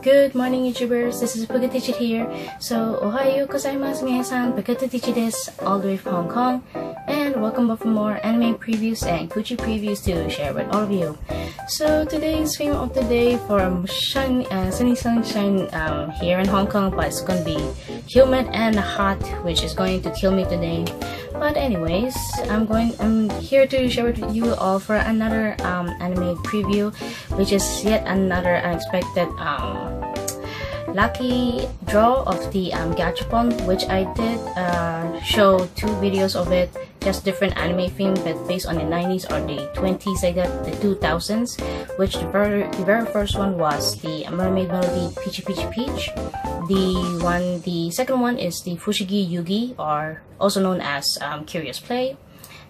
Good morning, YouTubers. This is Pokediged here. So, ohayo gozaimasu, minasan. Pokediged desu, all the way from Hong Kong. And welcome back for more anime previews and Gucci previews to share with all of you. So, today's film of the day for sunny sunshine here in Hong Kong, but it's gonna be humid and hot, which is going to kill me today. But anyways, I'm here to share with you all for another anime preview, which is yet another unexpected lucky draw of the Gachapon, which I did show 2 videos of it, just different anime theme, but based on the 90s or the 20s, like that, the 2000s, which the very first one was the Mermaid Melody Peachy Peachy Peach. The second one is the Fushigi Yugi, or also known as Curious Play.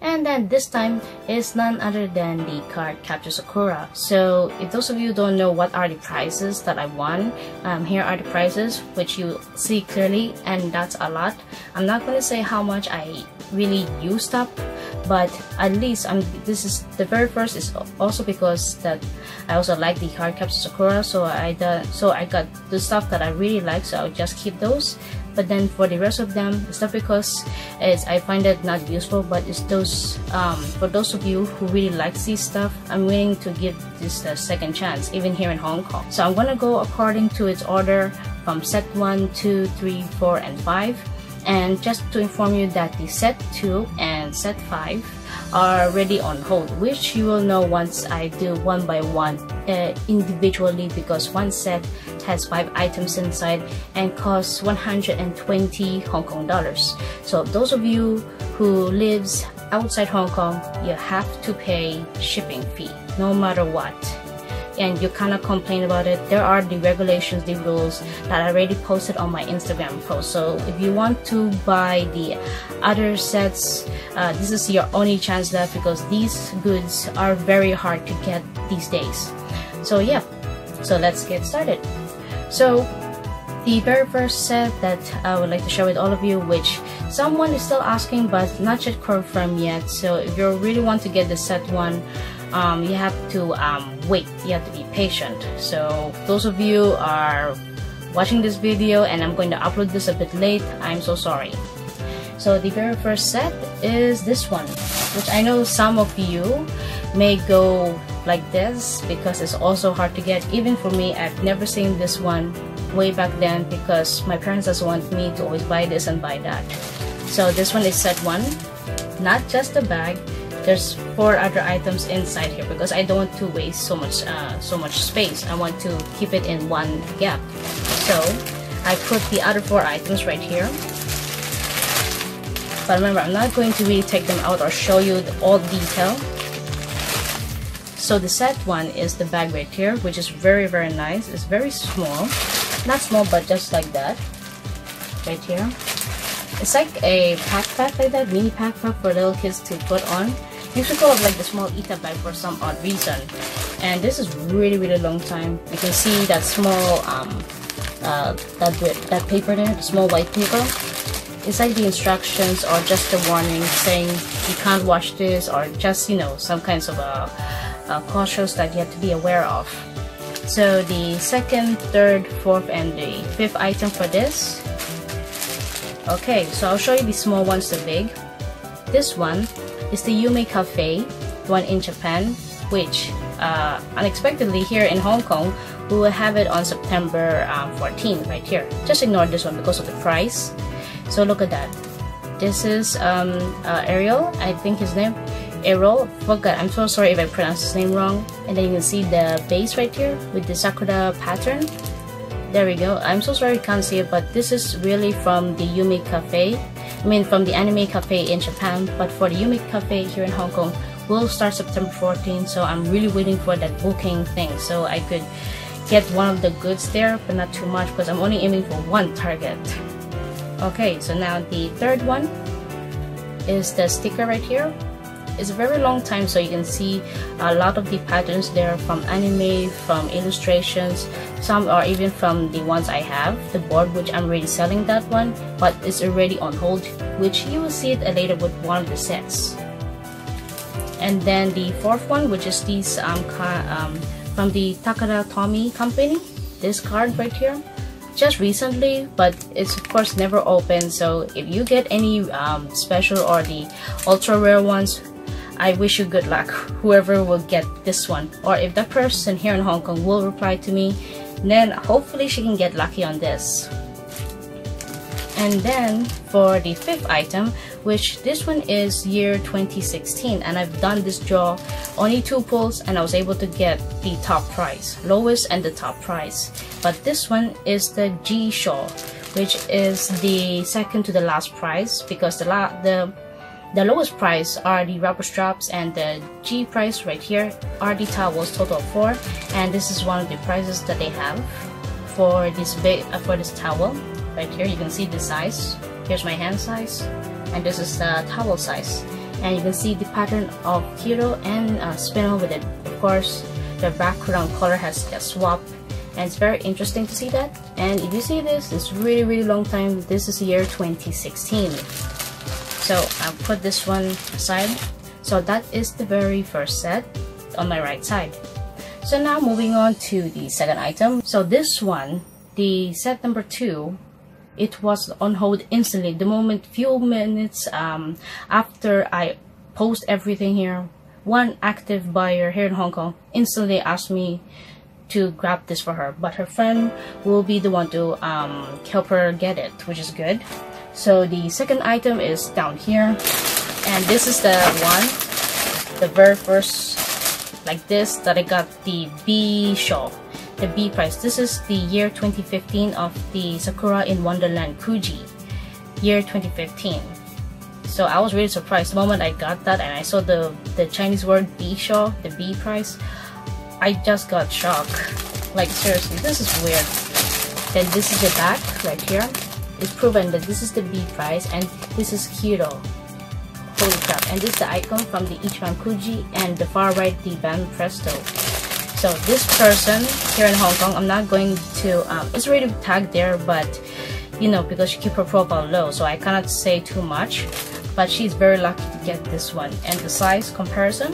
And then this time is none other than the Cardcaptor Sakura. So if those of you don't know what are the prizes that I won, here are the prizes, which you see clearly, and that's a lot. I'm not going to say how much I really used up, but at least this is the very first is also because that I also like the Cardcaptor Sakura, so I got the stuff that I really like, so I'll just keep those. But then for the rest of them, it's not because I find it not useful, but it's those for those of you who really like this stuff, I'm willing to give this a second chance, even here in Hong Kong. So I'm gonna go according to its order from set 1, 2, 3, 4, and 5. And just to inform you that the set 2 and set 5 are already on hold, which you will know once I do one by one individually, because one set has 5 items inside and costs 120 Hong Kong dollars. So those of you who lives outside Hong Kong, you have to pay shipping fee no matter what, and you cannot complain about it. There are the regulations, the rules that I already posted on my Instagram post. So if you want to buy the other sets, this is your only chance left, because these goods are very hard to get these days. So yeah, so let's get started. So the very first set that I would like to share with all of you, which someone is still asking but not yet confirmed yet. So if you really want to get the set 1, you have to wait, you have to be patient. So those of you are watching this video and I'm going to upload this a bit late, I'm so sorry. So the very first set is this one, which I know some of you may go like this because it's also hard to get. Even for me, I've never seen this one way back then, because my parents just want me to always buy this and buy that. So this one is set 1, not just the bag. There's 4 other items inside here because I don't want to waste so much space. I want to keep it in one gap. So I put the other 4 items right here. But remember, I'm not going to really take them out or show you all detail. So the set 1 is the bag right here, which is very nice. It's very small, not small, but just like that right here. It's like a backpack, like that mini backpack for little kids to put on. You should go with like the small Ita bag for some odd reason. And this is really long time. You can see that small that paper there, the small white paper. It's like the instructions or just the warning saying you can't wash this, or just, you know, some kinds of cautious that you have to be aware of. So the 2nd, 3rd, 4th, and the 5th item for this. Okay, so I'll show you the small ones, the big. This one is the Yume Cafe, the one in Japan, which unexpectedly here in Hong Kong, we will have it on September 14 right here. Just ignore this one because of the price. So look at that. This is Ariel, I think his name. Ariel, forgot, I'm so sorry if I pronounced his name wrong. And then you can see the base right here with the Sakura pattern. There we go. I'm so sorry you can't see it, but this is really from the Yume Cafe. I mean, from the anime cafe in Japan, but for the Yume Cafe here in Hong Kong will start September 14. So I'm really waiting for that booking thing, so I could get one of the goods there, but not too much, because I'm only aiming for one target. Okay, so now the 3rd one is the sticker right here. It's a very long time, so you can see a lot of the patterns there from anime, from illustrations. Some are even from the ones I have, the board, which I'm already selling that one, but it's already on hold, which you will see it later with one of the sets. And then the 4th one, which is these from the Takara Tomy company. this card right here just recently, but it's of course never open. So if you get any special or the ultra rare ones, I wish you good luck, whoever will get this one. Or if the person here in Hong Kong will reply to me, then hopefully she can get lucky on this. And then for the fifth item, which this one is year 2016, and I've done this draw only 2 pulls and I was able to get the top prize, lowest and the top prize. But this one is the G Shaw, which is the second to the last prize, because the lowest price are the rubber straps, and the G price right here are the towels, total of 4. And this is one of the prizes that they have for this towel. Right here you can see the size. Here's my hand size, and this is the towel size. And you can see the pattern of Hero and Spinel with it. Of course, the background color has swapped, and it's very interesting to see that. And if you see this, it's really long time. This is year 2016. So I'll put this one aside. So that is the very first set on my right side. So now moving on to the second item. So this one, the set number 2, it was on hold instantly. The moment, few minutes after I post everything here, one active buyer here in Hong Kong instantly asked me to grab this for her, but her friend will be the one to help her get it, which is good. So the second item is down here, and this is the one, the very first like this that I got, the B Shaw, the B price. This is the year 2015 of the Sakura in Wonderland Kuji, year 2015. So I was really surprised the moment I got that and I saw the Chinese word B Shaw, the B price. I just got shocked. Like seriously, this is weird. Then this is the back right here. It's proven that this is the B price and this is Hero. Holy crap. And this is the icon from the Ichiban Kuji, and the far right the band Presto. So this person here in Hong Kong, I'm not going to it's already tagged there, but you know, because she keep her profile low, so I cannot say too much. But she's very lucky to get this one. And the size comparison,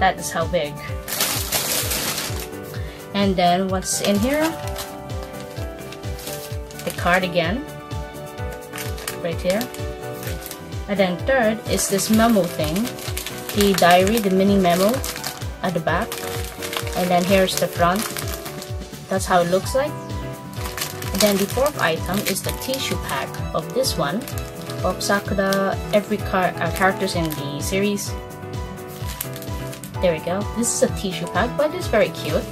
that is how big. And then what's in here? The card again, right here. And then third is this memo thing, the diary, the mini memo at the back. And then here's the front. That's how it looks like. And then the fourth item is the tissue pack of this one, of Sakura, every characters in the series. There we go. This is a tissue pack, but it's very cute.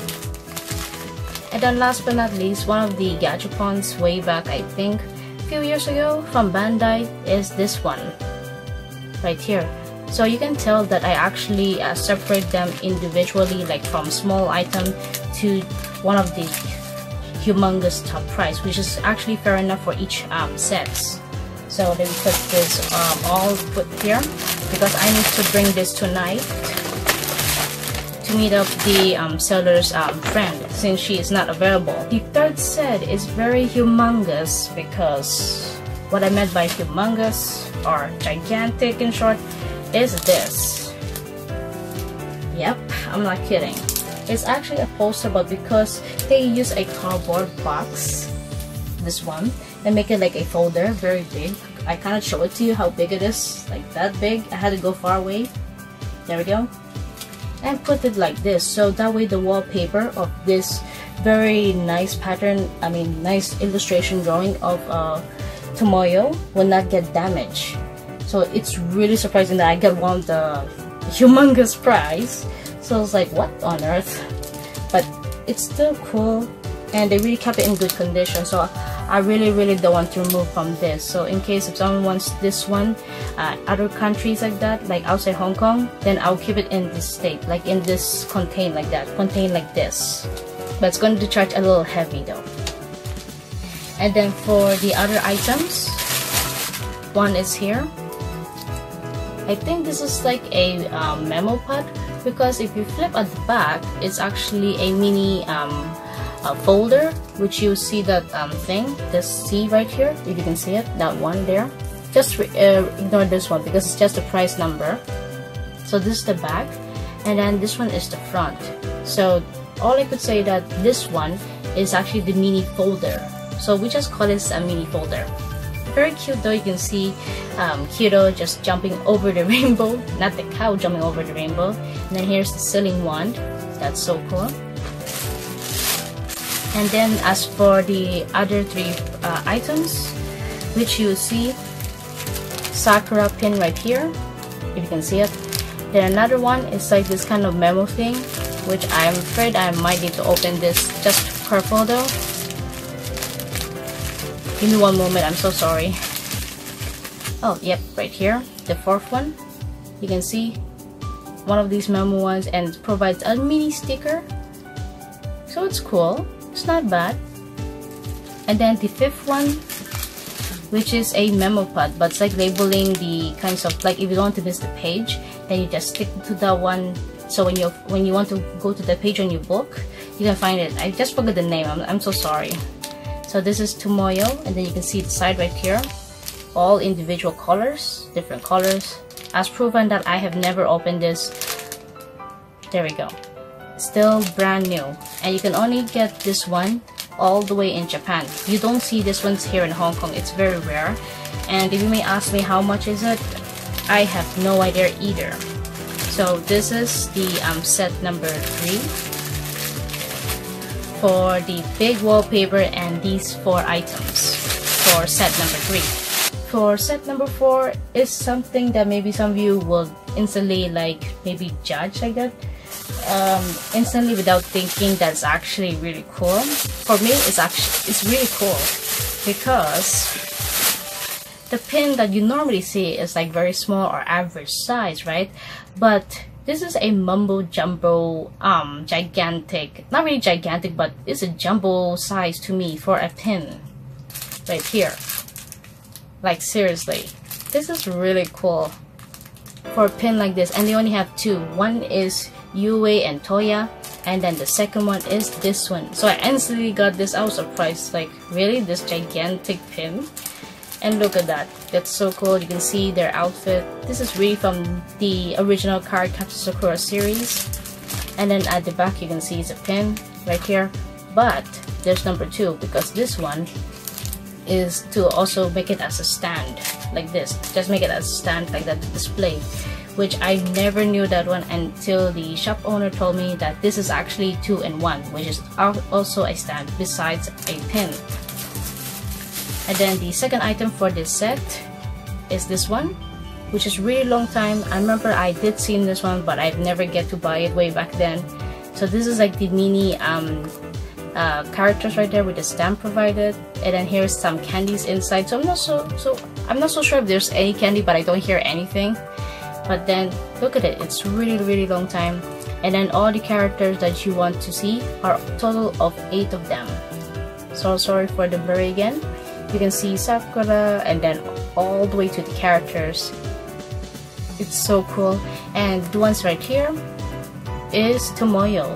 And then last but not least, one of the Gachapons way back, I think, a few years ago from Bandai is this one, right here. So you can tell that I actually separate them individually, like from small item to one of the humongous top price, which is actually fair enough for each sets. So let me put this all put here, because I need to bring this tonight to meet up the seller's friend, since she is not available. The third set is very humongous, because what I meant by humongous or gigantic in short is this. Yep, I'm not kidding. It's actually a poster, but because they use a cardboard box, this one, and make it like a folder, very big. I cannot show it to you how big it is, like that big. I had to go far away. There we go. And put it like this, so that way the wallpaper of this very nice pattern, I mean nice illustration drawing of Tomoyo will not get damaged. So it's really surprising that I got one of the humongous prize. So I was like, what on earth? But it's still cool, and they really kept it in good condition. So I really don't want to remove from this. So in case if someone wants this one, other countries like that, like outside Hong Kong, then I'll keep it in this state, like in this contain like that, contain like this. But it's going to charge a little heavy though. And then for the other items, one is here. I think this is like a memo pad, because if you flip at the back, it's actually a mini folder, which you see that thing, this C right here, if you can see it, that one there. Just ignore this one because it's just a price number. So this is the back, and then this one is the front. So all I could say that this one is actually the mini folder. So we just call this a mini folder. Very cute though. You can see Kiro just jumping over the rainbow, not the cow jumping over the rainbow. And then here's the sealing wand. That's so cool. And then as for the other three items, which you see Sakura pin right here, if you can see it. Then another one is like this kind of memo thing, which I'm afraid I might need to open this just careful though. Give me one moment, I'm so sorry. Oh, yep, right here, the fourth one. You can see one of these memo ones, and it provides a mini sticker. So it's cool, it's not bad. And then the fifth one, which is a memo pad, but it's like labeling the kinds of, like if you don't want to miss the page, then you just stick to that one. So when you want to go to the page on your book, you can find it. I just forgot the name, I'm so sorry. So this is Tomoyo, and then you can see the side right here, all individual colors, different colors. As proven that I have never opened this. There we go. Still brand new, and you can only get this one all the way in Japan. You don't see this ones here in Hong Kong. It's very rare. And if you may ask me how much is it, I have no idea either. So this is the set number 3 for the big wallpaper and these 4 items for set number 3. For set number 4 is something that maybe some of you will instantly like maybe judge like that. Instantly without thinking that's actually really cool. For me, it's really cool because the pin that you normally see is like very small or average size, right? But this is a mumbo jumbo gigantic, not really gigantic, but it's a jumbo size to me for a pin right here. Like seriously, this is really cool for a pin like this. And they only have 2. One is Yue and Toya, and then the second one is this one. So I instantly got this. I was surprised, like really, this gigantic pin. And look at that, that's so cool. You can see their outfit. This is really from the original Cardcaptor Sakura series. And then at the back you can see it's a pin right here, but there's number 2 because this one is to also make it as a stand like this. Just make it as a stand like that to display, which I never knew that one until the shop owner told me that this is actually 2 in 1, which is also a stand besides a pin. And then the second item for this set is this one, which is really long time. I remember I did see this one, but I'd never get to buy it way back then. So this is like the mini characters right there with the stamp provided, and then here's some candies inside. So I'm not so sure if there's any candy, but I don't hear anything. But then look at it, it's really long time. And then all the characters that you want to see are a total of 8 of them. So sorry for the blurry again. You can see Sakura and then all the way to the characters. It's so cool. And the ones right here is Tomoyo.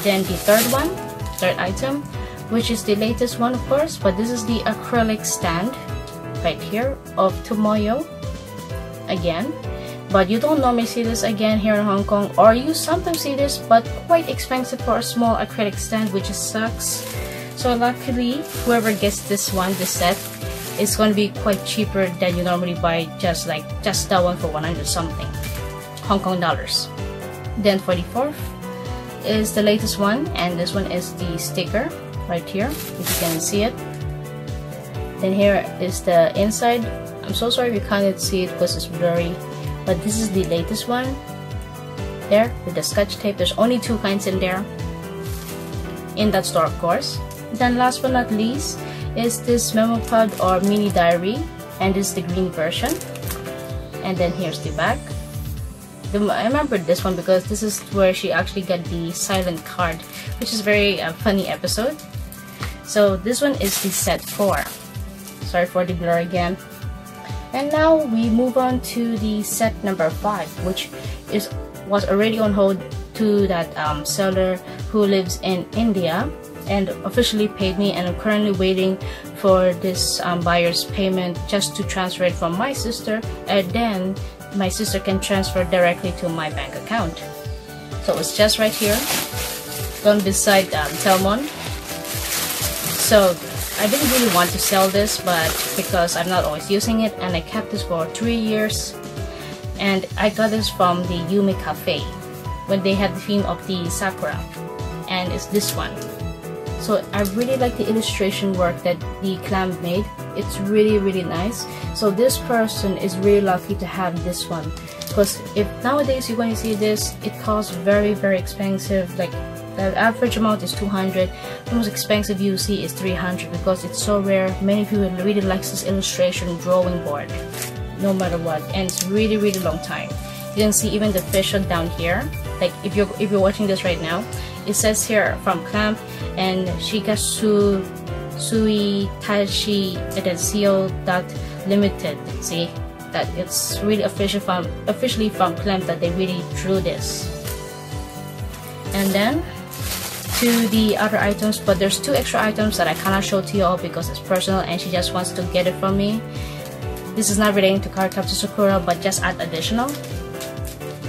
Then the third item, which is the latest one of course, but this is the acrylic stand right here of Tomoyo again. But you don't normally see this again here in Hong Kong, or you sometimes see this, but quite expensive for a small acrylic stand, which just sucks. So luckily, whoever gets this set, is going to be quite cheaper than you normally buy just that one for 100 something Hong Kong dollars. Then for the 4th is the latest one, and this one is the sticker right here, if you can see it. Then here is the inside. I'm so sorry if you can't see it because it's blurry, but this is the latest one there with the scotch tape. There's only 2 kinds in there in that store of course. Then last but not least is this memo pad or mini diary, and this is the green version. And then here's the back. I remember this one because this is where she actually got the silent card, which is a very funny episode. So this one is the set 4. Sorry for the blur again. And now we move on to the set number 5, which was already on hold to that seller who lives in India and officially paid me, and I'm currently waiting for this buyer's payment just to transfer it from my sister, and then my sister can transfer directly to my bank account. So it's just right here. gone beside Telmon. So I didn't really want to sell this, but because I'm not always using it, and I kept this for 3 years, and I got this from the Yume Cafe when they had the theme of the Sakura, and it's this one. So I really like the illustration work that the clam made. It's really nice. So this person is really lucky to have this one, because if nowadays you're going to see this, it costs very expensive. Like the average amount is 200. The most expensive you see is 300 because it's so rare. Many people really like this illustration drawing board, no matter what, and it's really long time. You can see even the official down here. Like if you're watching this right now, it says here from Clamp and Shigasu Sui Tashi Limited. See that it's really officially from Clamp that they really drew this. And then to the other items, but there's 2 extra items that I cannot show to you all because it's personal and she just wants to get it from me. This is not relating to Cardcaptor Sakura, but just add additional.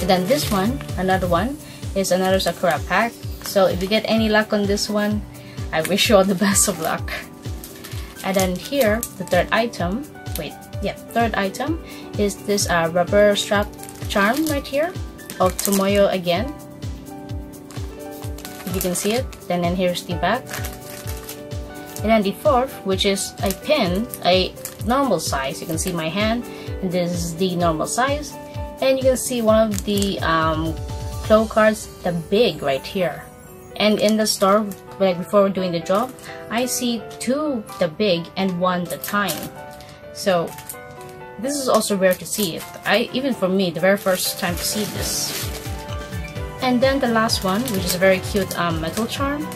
And then this one, another one, is another Sakura pack. So if you get any luck on this one, I wish you all the best of luck. And then here, the third item is this rubber strap charm right here of Tomoyo again. If you can see it. Then here's the back. And then the fourth, which is a pin, a normal size. You can see my hand, and this is the normal size. And you can see one of the claw cards, the big right here. And in the store, like before doing the job, I see 2 the big and 1 the tiny. So this is also rare to see it. Even for me, the very first time to see this. And then the last one, which is a very cute metal charm,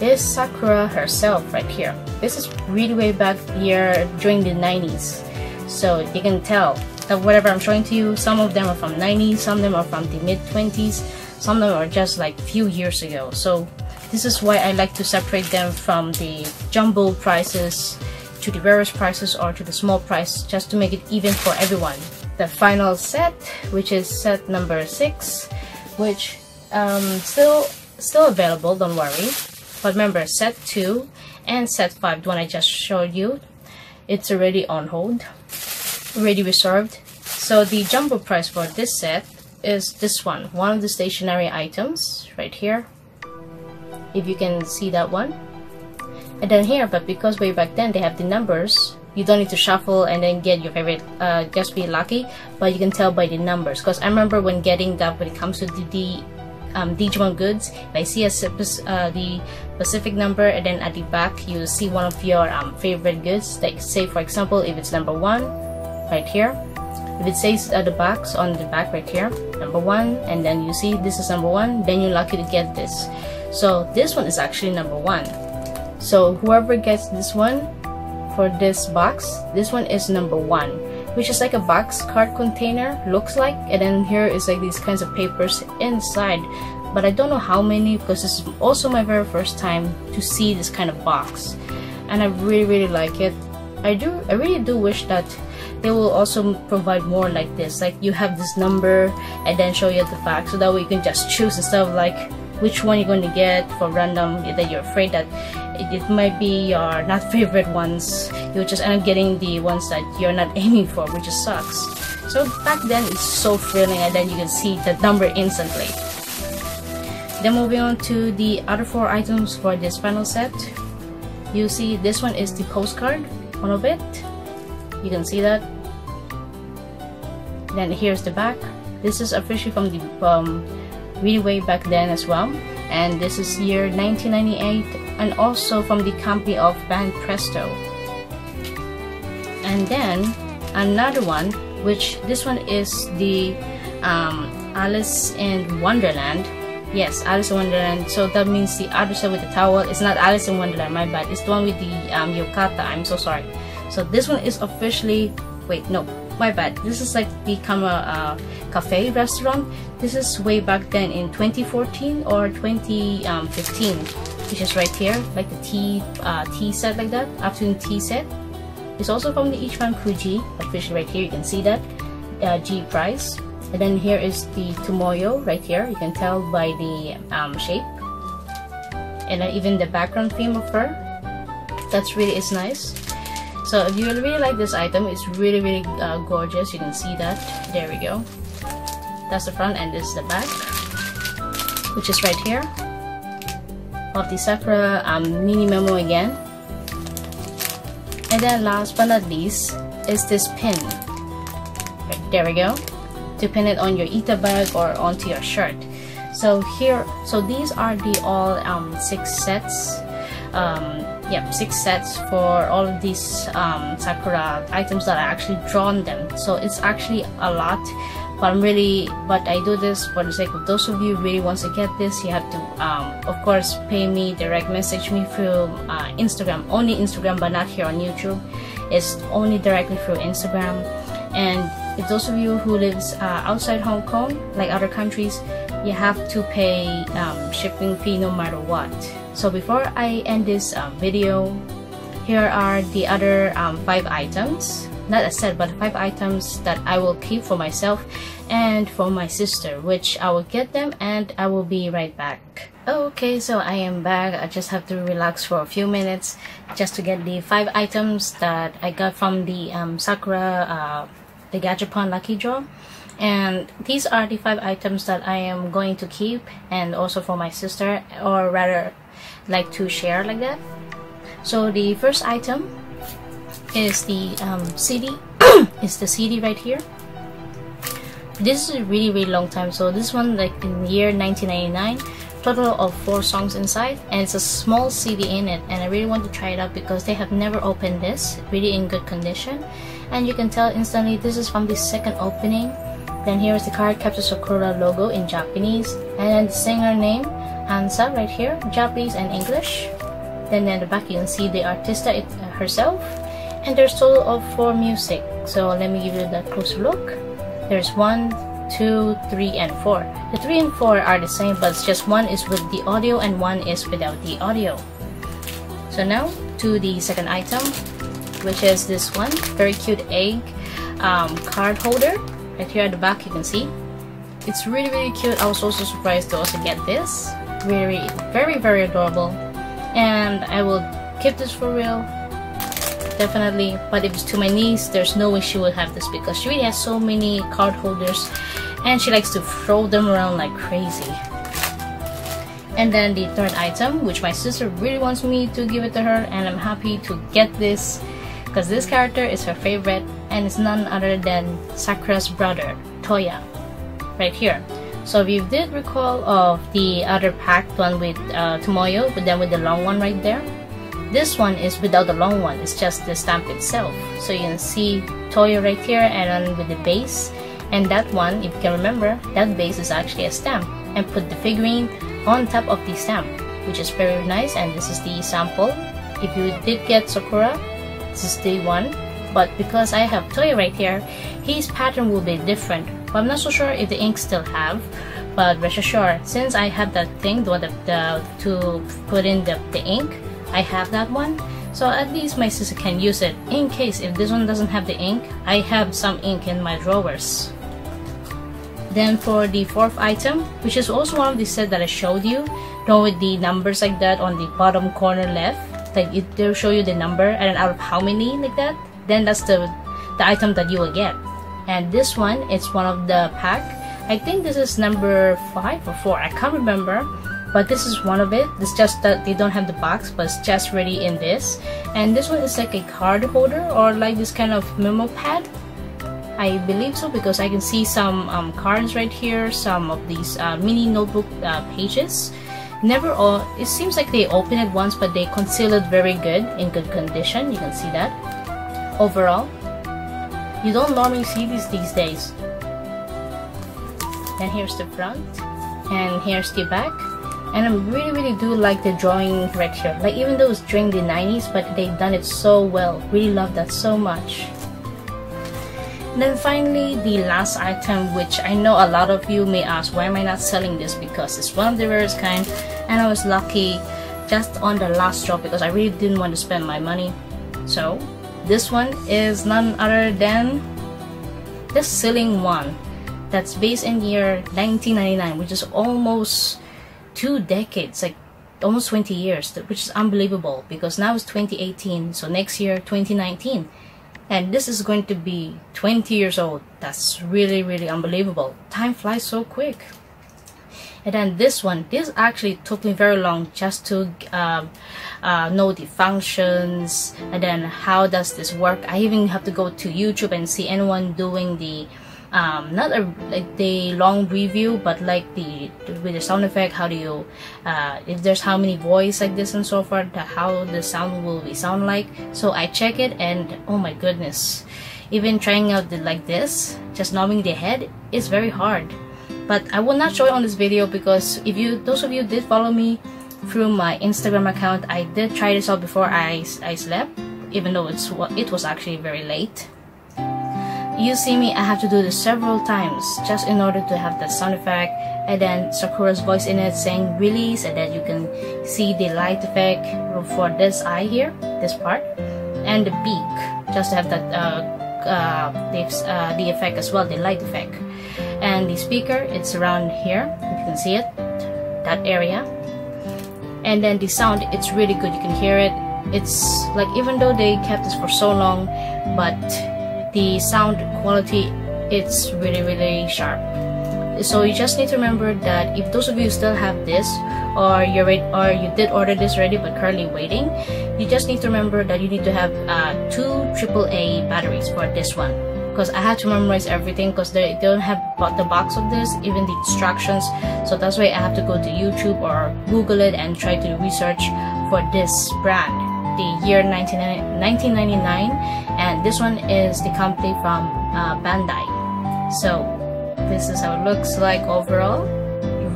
is Sakura herself right here. This is really way back here during the 90s. So you can tell that whatever I'm showing to you, some of them are from 90s, some of them are from the mid-20s, some of them are just like few years ago. So this is why I like to separate them from the jumbo prices to the rarest prices or to the small price, just to make it even for everyone. The final set, which is set number 6, which still available, don't worry. But remember, set 2 and set 5, the one I just showed you, it's already on hold, already reserved. So the jumbo price for this set is this one of the stationary items right here, if you can see that one. And then here, but because way back then they have the numbers, you don't need to shuffle and then get your favorite, just be lucky, but you can tell by the numbers. Because I remember when getting that, when it comes to the Digimon goods, if I see the specific number, and then at the back you see one of your favorite goods, like say for example if it's number 1 right here, if it says at the box on the back right here, number 1, and then you see this is number 1, then you're lucky to get this. So this one is actually number 1. So whoever gets this one for this box, this one is number 1, which is like a box card container, looks like, and then here is like these kinds of papers inside, but I don't know how many because this is also my very first time to see this kind of box, and I really like it. I really do wish that they will also provide more like this, like you have this number and then show you at the back, so that way you can just choose instead of like which one you're going to get for random, that you're afraid that it might be your not favorite ones, you'll just end up getting the ones that you're not aiming for, which just sucks. So back then it's so thrilling, and then you can see the number instantly. Then moving on to the other 4 items for this final set, you see this one is the postcard, one of it, you can see that. Then here's the back. This is officially from the really way back then as well, and this is year 1998, and also from the company of Band Presto. And then another one, which this one is the Alice in Wonderland. Yes, Alice in Wonderland. So that means the other side with the towel. It's not Alice in Wonderland, my bad. It's the one with the yukata. I'm so sorry. So this one is officially, wait, no, my bad. This is like the cafe restaurant. This is way back then in 2014 or 2015, which is right here, like the tea set, like that, afternoon tea set. It's also from the Ichiban Kuji, officially right here, you can see that, G price. And then here is the Tomoyo right here, you can tell by the shape. and then even the background theme of her, that's really is nice. So if you really like this item, it's really gorgeous. You can see that. There we go. That's the front and this is the back, which is right here of the Sakura mini memo again. And then last but not least is this pin. Right, there we go, to pin it on your Ita bag or onto your shirt. So here, so these are the all 6 sets. Yep, 6 sets for all of these Sakura items that I actually drawn them. So it's actually a lot, but I do this for the sake of those of you who really wants to get this. You have to of course pay me, direct message me through Instagram, only Instagram, but not here on YouTube. It's only directly through Instagram. And if those of you who lives outside Hong Kong, like other countries, you have to pay shipping fee no matter what. So before I end this video, here are the other 5 items, not a set, but 5 items that I will keep for myself and for my sister, which I will get them and I will be right back. Okay, so I am back. I just have to relax for a few minutes just to get the 5 items that I got from the Sakura the Gachapon lucky draw. And these are the 5 items that I am going to keep, and also for my sister, or rather like to share like that. So the first item is the CD. It's the CD right here. This is a really long time. So this one, like in the year 1999, total of 4 songs inside, and it's a small CD in it, and I really want to try it out because they have never opened this, really in good condition, and you can tell instantly this is from the second opening. Then here's the Cardcaptor Sakura logo in Japanese, and then the singer name Hansa right here, Japanese and English. Then in the back you can see the artista herself, and there's total of 4 music. So let me give you that closer look. There's 1, 2, 3, and 4. The 3 and 4 are the same, but it's just one is with the audio and one is without the audio. So now to the second item, which is this one, very cute egg card holder. Right here at the back you can see. It's really cute. I was also surprised to also get this. Very adorable. And I will keep this for real. Definitely. But if it's to my niece, there's no way she will have this because she really has so many card holders and she likes to throw them around like crazy. And then the third item, which my sister really wants me to give it to her, and I'm happy to get this because this character is her favorite, and it's none other than Sakura's brother, Toya, right here. So if you did recall of the other packed one with Tomoyo, but then with the long one right there, this one is without the long one, it's just the stamp itself. So you can see Toya right here, and then with the base, and that one, if you can remember, that base is actually a stamp, and put the figurine on top of the stamp, which is very nice. And this is the sample. If you did get Sakura, this is the one, but because I have Toya right here, his pattern will be different. But I'm not so sure if the ink still have, but rest assured, since I have that thing, the one to put in the ink, I have that one, so at least my sister can use it in case if this one doesn't have the ink. I have some ink in my drawers. Then for the fourth item, which is also one of the set that I showed you, the one with the numbers like that on the bottom corner left, like they'll show you the number and out of how many like that, then that's the item that you will get. And this one, it's one of the pack. I think this is number 5 or 4, I can't remember, but this is one of it. It's just that they don't have the box, but it's just ready in this. And this one is like a card holder or like this kind of memo pad, I believe so, because I can see some cards right here, some of these mini notebook pages. Never all, it seems like they open it once, but they conceal it very good, in good condition. You can see that. Overall, you don't normally see these days. Then here's the front, and here's the back. And I really do like the drawing right here. Like even though it's during the 90s, but they've done it so well. Really love that so much. And then finally, the last item, which I know a lot of you may ask, why am I not selling this? Because it's one of the rarest kind, and I was lucky just on the last drop because I really didn't want to spend my money. So this one is none other than the ceiling one. That's based in year 1999, which is almost 2 decades, like almost 20 years, which is unbelievable because now it's 2018, so next year 2019, and this is going to be 20 years old. That's really, really unbelievable. Time flies so quick. And then this actually took me very long just to know the functions, and then how does this work. I even have to go to YouTube and see anyone doing the not like the long review, but like with the sound effect, how do you if there's how many voice like this and so forth, how the sound will be sound like. So I check it, and oh my goodness, even trying out like this, just knowing the head is very hard. But I will not show it on this video because those of you did follow me through my Instagram account, I did try this out before I slept, even though it was actually very late. You see me, I have to do this several times just in order to have the sound effect, and then Sakura's voice in it saying release, and then you can see the light effect for this eye here, this part, and the beak, just to have that the effect as well, the light effect. And the speaker, it's around here, you can see it, that area. And then the sound, it's really good, you can hear it. It's like, even though they kept this for so long, but the sound quality, it's really, really sharp. So you just need to remember that if those of you still have this, or you did order this already but currently waiting, you just need to remember that you need to have 2 AAA batteries for this one. Because I had to memorize everything because they don't have the box of this, even the instructions. So that's why I have to go to YouTube or Google it and try to research for this brand. The year 1999, and this one is the company from Bandai. So this is how it looks like overall.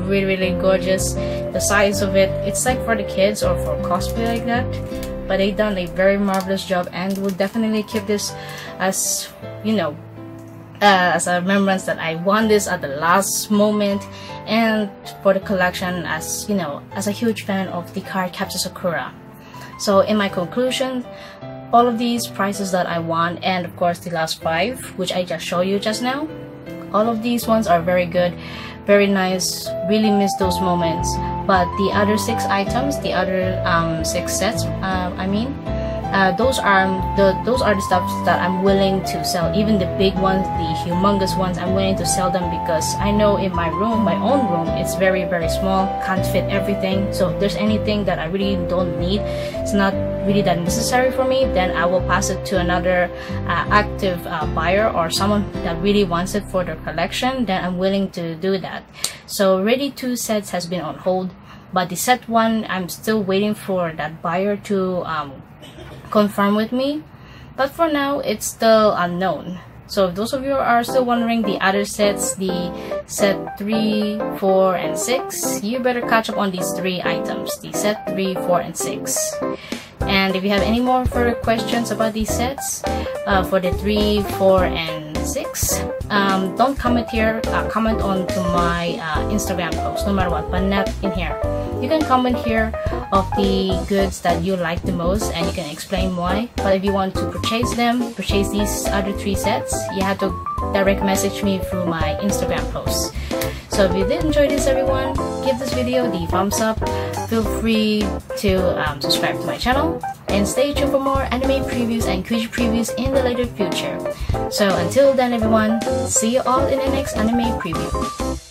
Really, really gorgeous. The size of it, it's like for the kids or for cosplay like that. But they done a very marvelous job, and will definitely keep this as, you know, as a remembrance that I won this at the last moment, and for the collection, as you know, as a huge fan of the Cardcaptor Sakura. So in my conclusion, all of these prizes that I won, and of course the last 5 which I just showed you just now, all of these ones are very good, very nice. Really miss those moments. But the other 6 items, the other 6 sets, those are the stuff that I'm willing to sell. Even the big ones, the humongous ones, I'm willing to sell them because I know in my room, my own room, it's very, very small, can't fit everything. So if there's anything that I really don't need, it's not really that necessary for me, then I will pass it to another active buyer or someone that really wants it for their collection. Then I'm willing to do that. So Ready 2 sets has been on hold, but the set 1, I'm still waiting for that buyer to confirm with me, but for now it's still unknown. So if those of you are still wondering the other sets, the set 3, 4, and 6, you better catch up on these 3 items, the set 3, 4, and 6. And if you have any more further questions about these sets, for the 3, 4, and 6, don't comment here, comment on to my Instagram post, no matter what, but not in here. You can comment here of the goods that you like the most, and you can explain why. But if you want to purchase these other 3 sets, you have to direct message me through my Instagram post. So if you did enjoy this, everyone, give this video the thumbs up. Feel free to subscribe to my channel, and stay tuned for more anime previews and creature previews in the later future. So until then, everyone, see you all in the next anime preview.